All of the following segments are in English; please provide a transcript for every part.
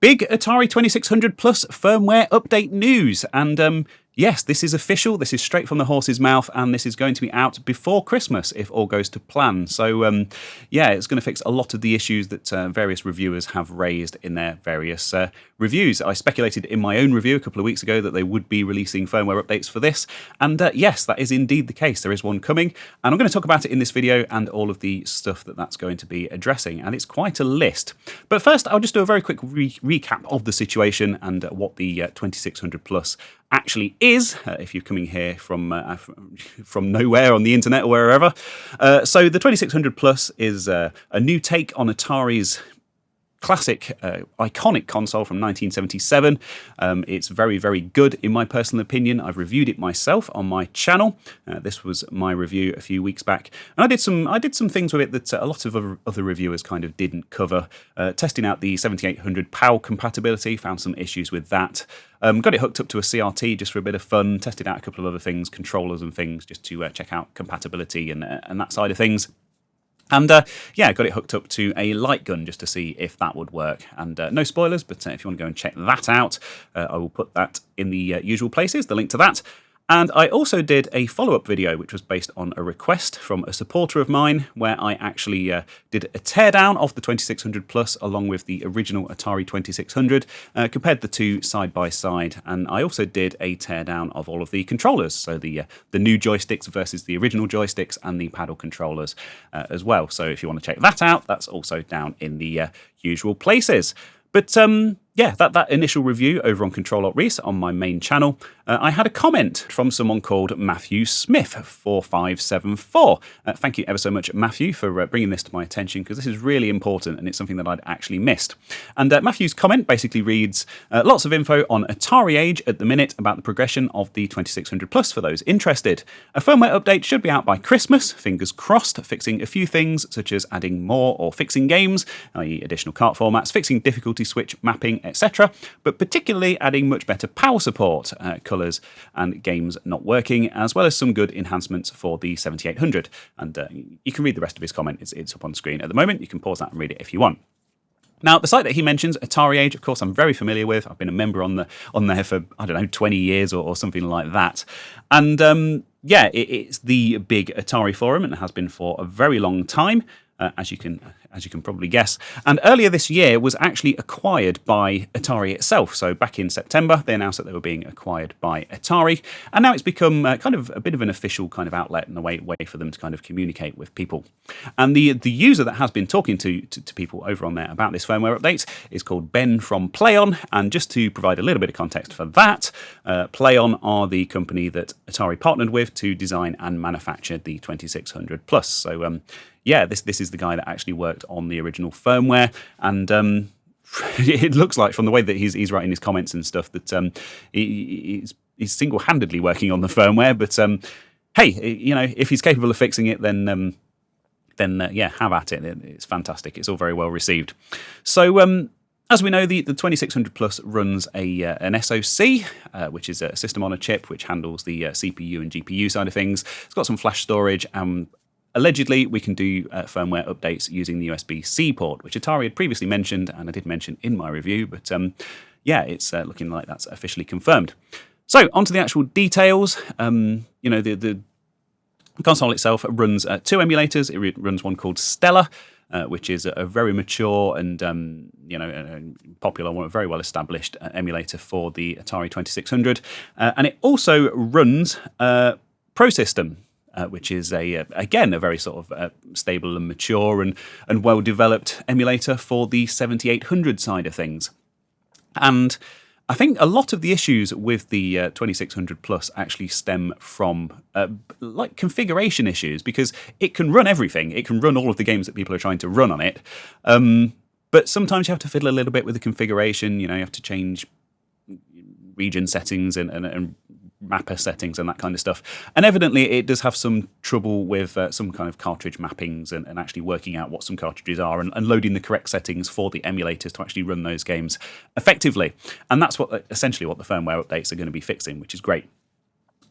Big Atari 2600 Plus firmware update news, and yes, this is official. This is straight from the horse's mouth, and this is going to be out before Christmas if all goes to plan. So, yeah, it's going to fix a lot of the issues that various reviewers have raised in their various reviews. I speculated in my own review a couple of weeks ago that they would be releasing firmware updates for this, and yes, that is indeed the case. There is one coming, and I'm going to talk about it in this video and all of the stuff that that's going to be addressing, and it's quite a list. But first, I'll just do a very quick recap of the situation and what the 2600 Plus actually is, if you're coming here from nowhere on the internet or wherever. So the 2600 Plus is a new take on Atari's classic, iconic console from 1977. It's very, very good in my personal opinion. I've reviewed it myself on my channel. This was my review a few weeks back, and I did some things with it that a lot of other reviewers kind of didn't cover. Testing out the 7800 PAL compatibility, found some issues with that. Got it hooked up to a CRT just for a bit of fun. Tested out a couple of other things, controllers and things, just to check out compatibility and that side of things. And yeah, got it hooked up to a light gun just to see if that would work. And no spoilers, but if you want to go and check that out, I will put that in the usual places, the link to that. And I also did a follow-up video, which was based on a request from a supporter of mine, where I actually did a teardown of the 2600 Plus along with the original Atari 2600, compared the two side by side. And I also did a teardown of all of the controllers, so the new joysticks versus the original joysticks and the paddle controllers as well. So if you want to check that out, that's also down in the usual places. But yeah, that initial review over on Control Alt Reese on my main channel, I had a comment from someone called Matthew Smith 4574. Thank you ever so much, Matthew, for bringing this to my attention, because this is really important and it's something that I'd actually missed. And Matthew's comment basically reads, lots of info on Atari Age at the minute about the progression of the 2600 Plus for those interested. A firmware update should be out by Christmas, fingers crossed, fixing a few things such as adding more or fixing games, i.e. additional cart formats, fixing difficulty switch mapping, etc., but particularly adding much better power support, colours and games not working, as well as some good enhancements for the 7800. And you can read the rest of his comment, it's up on screen at the moment. You can pause that and read it if you want. Now, the site that he mentions, Atari Age, of course, I'm very familiar with. I've been a member on there for, I don't know, 20 years or something like that. And yeah, it's the big Atari forum, and it has been for a very long time. As you can probably guess. And earlier this year was actually acquired by Atari itself. So back in September, they announced that they were being acquired by Atari. And now it's become kind of a bit of an official kind of outlet and a way for them to kind of communicate with people. And the user that has been talking to people over on there about this firmware update is called Ben from PlayOn. And just to provide a little bit of context for that, PlayOn are the company that Atari partnered with to design and manufacture the 2600 Plus. So yeah, this is the guy that actually worked on the original firmware, and it looks like from the way that he's writing his comments and stuff that he's single-handedly working on the firmware. But hey, you know, if he's capable of fixing it, then yeah, have at it. It's fantastic. It's all very well received. So as we know, the 2600 Plus runs an SoC, which is a system on a chip, which handles the CPU and GPU side of things. It's got some flash storage, and allegedly, we can do firmware updates using the USB-C port, which Atari had previously mentioned, and I did mention in my review, but yeah, it's looking like that's officially confirmed. So, onto the actual details. You know, the console itself runs two emulators. It runs one called Stellar, which is a very mature and you know, a popular one, a very well-established emulator for the Atari 2600. And it also runs Pro System, which is again a very sort of stable and mature and well-developed emulator for the 7800 side of things. And I think a lot of the issues with the 2600 Plus actually stem from like configuration issues, because it can run everything. It can run all of the games that people are trying to run on it. But sometimes you have to fiddle a little bit with the configuration. You know, you have to change region settings and mapper settings and that kind of stuff. And evidently it does have some trouble with some kind of cartridge mappings and actually working out what some cartridges are and loading the correct settings for the emulators to actually run those games effectively. And that's essentially what the firmware updates are going to be fixing, which is great.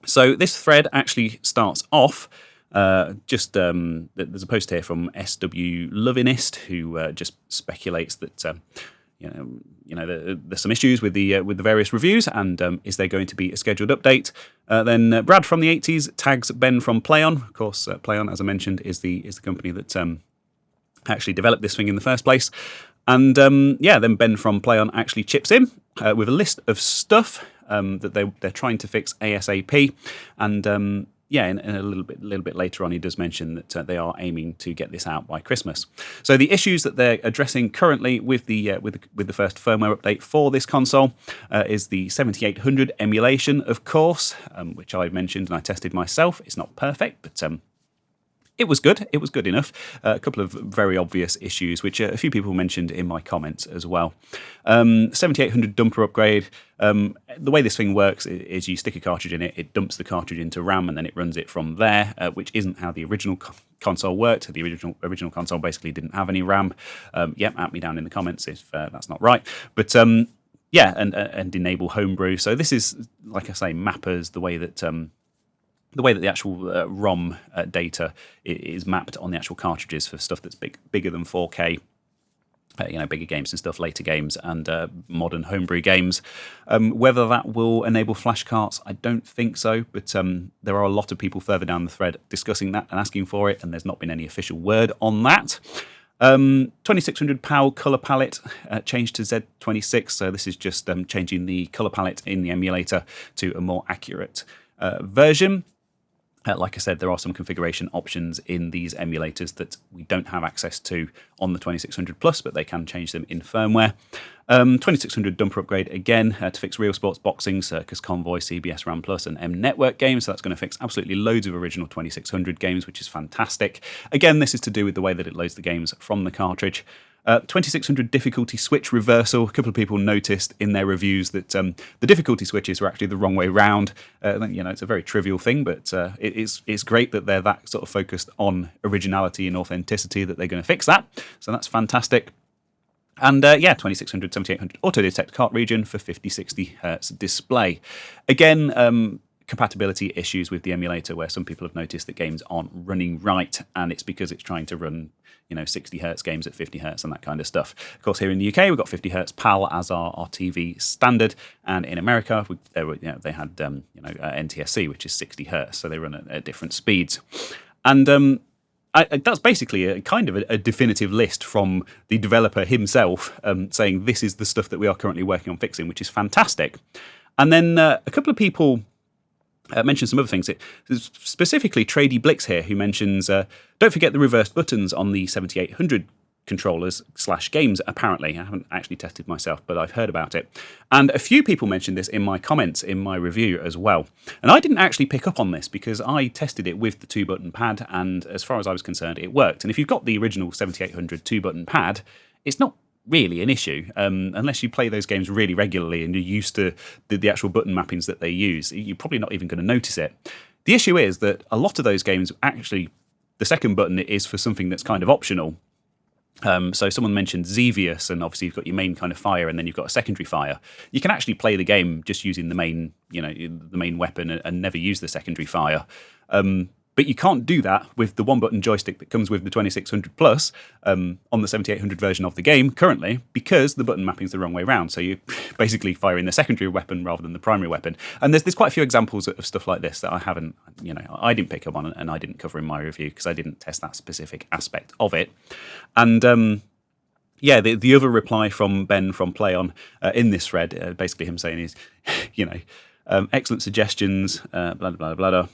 So this thread actually starts off there's a post here from SW Lovinist, who just speculates that there's some issues with the various reviews, and is there going to be a scheduled update? Then Brad from the 80s tags Ben from PlayOn. Of course, PlayOn, as I mentioned, is the company that actually developed this thing in the first place. And then Ben from PlayOn actually chips in with a list of stuff that they're trying to fix ASAP. And in a little bit later on, he does mention that they are aiming to get this out by Christmas. So the issues that they're addressing currently with the first firmware update for this console is the 7800 emulation, of course, which I mentioned and I tested myself. It's not perfect, but it was good. It was good enough. A couple of very obvious issues, which a few people mentioned in my comments as well. 7800 dumper upgrade. The way this thing works is you stick a cartridge in it, it dumps the cartridge into RAM, and then it runs it from there, which isn't how the original console worked. The original console basically didn't have any RAM. At me down in the comments if that's not right. But and enable homebrew. So this is, like I say, mappers, the way that the actual ROM data is mapped on the actual cartridges for stuff that's bigger than 4K, bigger games and stuff, later games and modern homebrew games. Whether that will enable flashcarts, I don't think so, but there are a lot of people further down the thread discussing that and asking for it, and there's not been any official word on that. 2600 PAL color palette changed to Z26, so this is just changing the color palette in the emulator to a more accurate version. Like I said, there are some configuration options in these emulators that we don't have access to on the 2600 Plus, but they can change them in firmware. 2600 dumper upgrade again to fix Real Sports Boxing, Circus Convoy, CBS RAM Plus, and M Network games. So that's going to fix absolutely loads of original 2600 games, which is fantastic. Again, this is to do with the way that it loads the games from the cartridge. 2600 difficulty switch reversal. A couple of people noticed in their reviews that the difficulty switches were actually the wrong way round. It's a very trivial thing, but it's great that they're that sort of focused on originality and authenticity that they're going to fix that. So that's fantastic. And 2600, 7800 auto detect cart region for 50-60 hertz display. Again, compatibility issues with the emulator, where some people have noticed that games aren't running right, and it's because it's trying to run 60 hertz games at 50 hertz and that kind of stuff. Of course, here in the UK, we've got 50 hertz PAL as our TV standard, and in America, they had NTSC, which is 60 hertz, so they run at different speeds. And that's basically a kind of a definitive list from the developer himself, saying this is the stuff that we are currently working on fixing, which is fantastic. And then a couple of people mentioned some other things. There's specifically Trady Blix here, who mentions, don't forget the reversed buttons on the 7800 controllers / games, apparently. I haven't actually tested myself, but I've heard about it. And a few people mentioned this in my comments in my review as well. And I didn't actually pick up on this because I tested it with the 2-button pad, and as far as I was concerned, it worked. And if you've got the original 7800 2-button pad, it's not really an issue, unless you play those games really regularly and you're used to the actual button mappings that they use. You're probably not even going to notice it. The issue is that a lot of those games, actually, the second button is for something that's kind of optional. So someone mentioned Xevious, and obviously you've got your main kind of fire, and then you've got a secondary fire. You can actually play the game just using the main weapon and never use the secondary fire. But you can't do that with the 1-button joystick that comes with the 2600 Plus on the 7800 version of the game currently, because the button mapping is the wrong way around. So you're basically firing the secondary weapon rather than the primary weapon. And there's quite a few examples of stuff like this that I didn't pick up on and I didn't cover in my review because I didn't test that specific aspect of it. And the other reply from Ben from PlayOn in this thread, basically him saying is, excellent suggestions, blah, blah, blah, blah.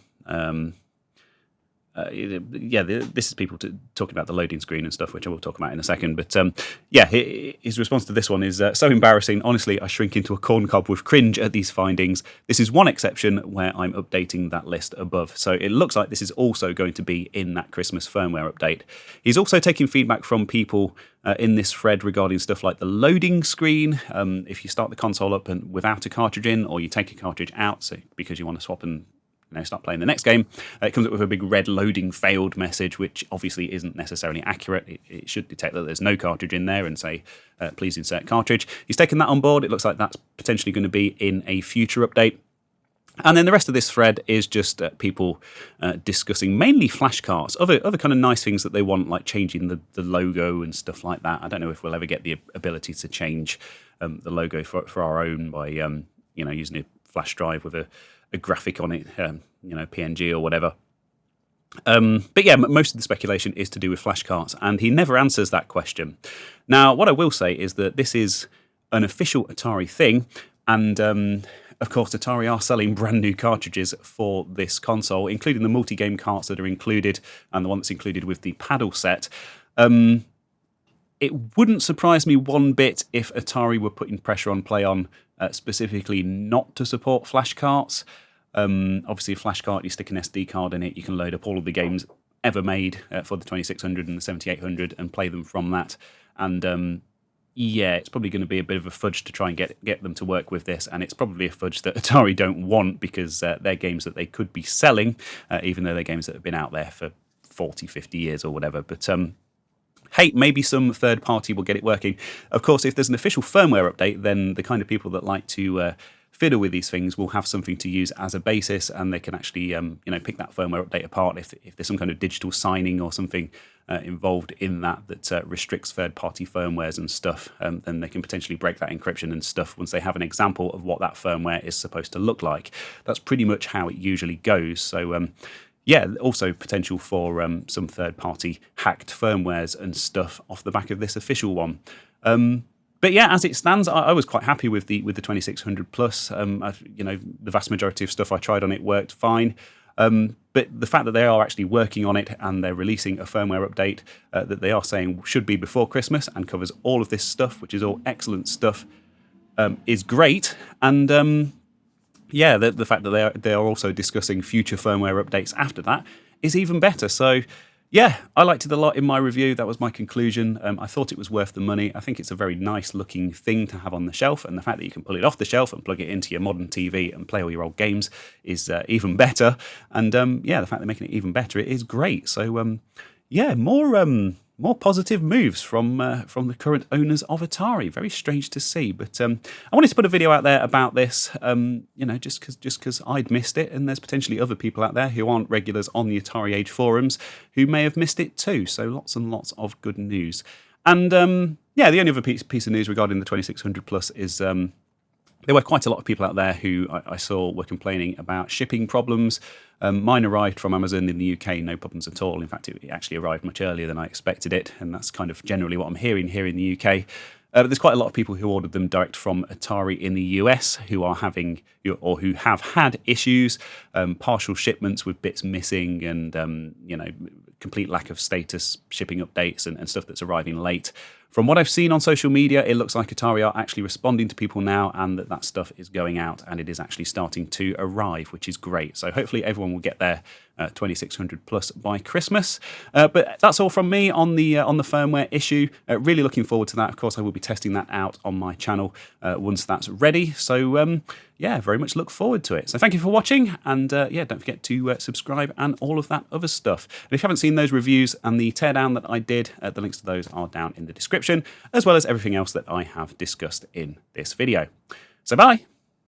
This is people talking about the loading screen and stuff, which I will talk about in a second. But his response to this one is, so embarrassing. Honestly, I shrink into a corn cob with cringe at these findings. This is one exception where I'm updating that list above. So it looks like this is also going to be in that Christmas firmware update. He's also taking feedback from people in this thread regarding stuff like the loading screen. If you start the console up and without a cartridge in, or you take a cartridge out because you want to swap and start playing the next game, it comes up with a big red loading failed message, which obviously isn't necessarily accurate. It should detect that there's no cartridge in there and say, please insert cartridge. He's taken that on board. It looks like that's potentially going to be in a future update. And then the rest of this thread is just people discussing mainly flashcarts, other kind of nice things that they want, like changing the logo and stuff like that. I don't know if we'll ever get the ability to change the logo for our own by using a flash drive with a graphic on it, PNG or whatever. But yeah, most of the speculation is to do with flashcarts, and he never answers that question. Now, what I will say is that this is an official Atari thing, and of course, Atari are selling brand new cartridges for this console, including the multi-game carts that are included and the one that's included with the paddle set. It wouldn't surprise me one bit if Atari were putting pressure on PlayOn specifically not to support flashcarts. Obviously, a flashcart, you stick an SD card in it, you can load up all of the games ever made for the 2600 and the 7800 and play them from that. And it's probably going to be a bit of a fudge to try and get them to work with this, and it's probably a fudge that Atari don't want, because they're games that they could be selling, even though they're games that have been out there for 40, 50 years or whatever. But hey, maybe some third party will get it working. Of course, if there's an official firmware update, then the kind of people that like to fiddle with these things will have something to use as a basis, and they can actually pick that firmware update apart. If there's some kind of digital signing or something involved in that restricts third-party firmwares and stuff, then they can potentially break that encryption and stuff once they have an example of what that firmware is supposed to look like. That's pretty much how it usually goes. So also potential for some third-party hacked firmwares and stuff off the back of this official one. But yeah, as it stands, I was quite happy with the 2600 Plus. The vast majority of stuff I tried on it worked fine. But the fact that they are actually working on it and they're releasing a firmware update that they are saying should be before Christmas and covers all of this stuff, which is all excellent stuff, is great. And the fact that they are also discussing future firmware updates after that is even better. So yeah, I liked it a lot in my review. That was my conclusion. I thought it was worth the money. I think it's a very nice looking thing to have on the shelf, and the fact that you can pull it off the shelf and plug it into your modern TV and play all your old games is even better. And the fact they're making it even better, it is great. So more positive moves from the current owners of Atari. Very strange to see, but I wanted to put a video out there about this, just because I'd missed it, and there's potentially other people out there who aren't regulars on the Atari Age forums who may have missed it too. So lots and lots of good news. And the only other piece of news regarding the 2600 Plus is there were quite a lot of people out there who I saw were complaining about shipping problems. Mine arrived from Amazon in the UK, no problems at all. In fact, it actually arrived much earlier than I expected it, and that's kind of generally what I'm hearing here in the UK. But there's quite a lot of people who ordered them direct from Atari in the US who are having, or who have had issues, partial shipments with bits missing, and complete lack of status shipping updates and stuff that's arriving late. From what I've seen on social media, it looks like Atari are actually responding to people now, and that stuff is going out, and it is actually starting to arrive, which is great. So hopefully everyone will get their 2600 Plus by Christmas. But that's all from me on the firmware issue. Really looking forward to that. Of course, I will be testing that out on my channel once that's ready. So very much look forward to it. So thank you for watching, and don't forget to subscribe and all of that other stuff. And if you haven't seen those reviews and the teardown that I did, the links to those are down in the description, as well as everything else that I have discussed in this video. So bye.